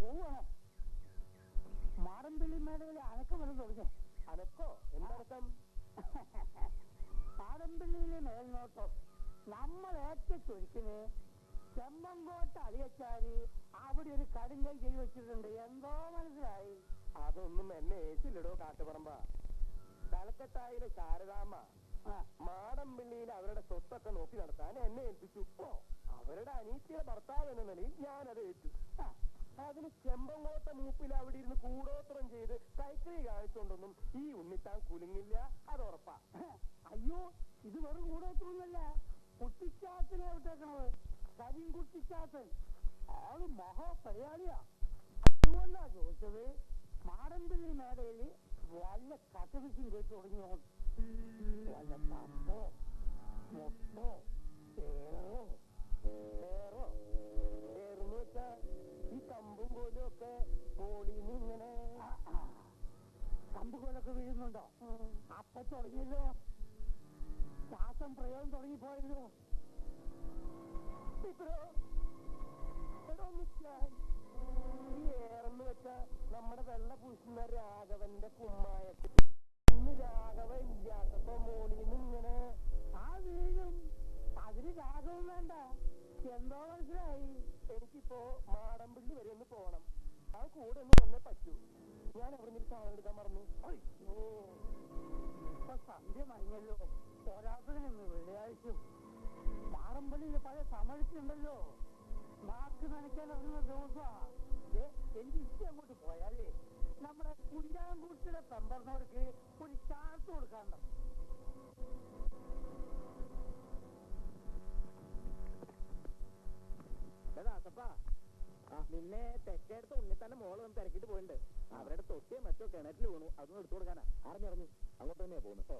പോവാണ്. മാടമ്പിള്ളിമേടയിൽ അനക്കം വന്ന് തുടങ്ങി. അനക്കോ? എന്തനക്കം? മാടമ്പിള്ളിയിലെ മേൽനോട്ടം നമ്മളേറ്റ ചുരുക്കിന് ചെമ്പങ്കോട്ട അളിയച്ചാരി അവിടെ ഒരു കടുങ്കൈ ചെയ്ത് വെച്ചിട്ടുണ്ട്. എന്തോ മനസ്സിലായി? അതൊന്നും എന്നെ ഏറ്റില്ലടോ കാട്ടുപറമ്പ. തലക്കെട്ടായിലെ ശാരദാമ്മ മാടമ്പിള്ളിയിൽ അവരുടെ സ്വത്തൊക്കെ നോക്കി നടത്താൻ എന്നെ ഏൽപ്പിച്ചു. അവരുടെ അനീതിയുടെ ഭർത്താവ് എന്ന നിലയിൽ ഞാനത് ഏറ്റു. അതിന് ചെമ്പങ്കോട്ട മൂപ്പിൽ അവിടെ ഇരുന്ന് കൂടോത്രം ചെയ്ത് കൈക്കറി കാണിച്ചുകൊണ്ടൊന്നും ഈ ഉണ്ണിത്താൻ കുലുങ്ങില്ല, അത് ഉറപ്പാ. അയ്യോ, ഇത് വെറും കൂടോത്രമൊന്നുമല്ല, കുട്ടിച്ചാത്തനെ വിട്ടേക്കണത്. കരിങ്കുട്ടിച്ചാത്തൻ ആള് മഹാപരിയാളിയാ. അതുകൊണ്ടാ ചോദിച്ചത് മാടമ്പിള്ളി മേടയിൽ വല്ല കട്ടപിച്ചും കേട്ടു തുടങ്ങിയോ? വല്ല തപ്പോ മൊത്തോ ഏറെന്ന് വെച്ചാ ഈ കമ്പും കോലും ഒക്കെ മോളിന്ന് ഇങ്ങനെ കമ്പുകോലൊക്കെ വീഴുന്നുണ്ടോ? അപ്പൊ തുടങ്ങിയല്ലോ, ശ്വാസം പ്രയോഗം തുടങ്ങിപ്പോയല്ലോ. ഈ ഏറെന്ന് വെച്ചാ നമ്മുടെ വെള്ള പൂശുന്ന രാഘവന്റെ കുമ്മായത്തിൽ ഇന്ന് രാഘവ ഇല്ലാത്തപ്പോ മോളിന്ന് ഇങ്ങനെ ആ വീഴും. അതിന് രാഗവും വേണ്ട. എന്തോ മനസ്സിലായി? എനിക്കിപ്പോ മാടമ്പിള്ളി വരെ ഒന്ന് പോണം. ആ കൂടെ ഒന്ന് വന്നേ പറ്റൂ. ഞാൻ അവിടെ നിന്ന് സാധനം എടുക്കാൻ മറന്നു. ഇപ്പൊ സന്ധ്യ മഞ്ഞല്ലോ. പോരാത്തതിന് വെള്ളിയാഴ്ച മാടമ്പിള്ളിയിൽ പഴയ തമിഴ്ച്ചുണ്ടല്ലോ, നാക്ക് നനയ്ക്കാൻ ഇറങ്ങുന്ന ദിവസമാ. എനിക്ക് ഇഷ്ടം അങ്ങോട്ട് പോയാലേ നമ്മുടെ കുഞ്ചാൻകുട്ടിയുടെ പെമ്പറിനവർക്ക് ഒരു ചാർട്ട് കൊടുക്കാണ്ടോ. നിന്നെ തെക്കേടുത്ത് ഉണ്ണിത്താന്റെ മോള് വന്ന് തിരക്കിട്ട് പോയിട്ടുണ്ട്. അവരുടെ തൊട്ടിയോ മറ്റോ കിണറ്റിൽ വീണു. അതൊന്നും എടുത്തു കൊടുക്കാനാ. അറിഞ്ഞറിഞ്ഞു അങ്ങോട്ട് തന്നെയാ പോകുന്നത്.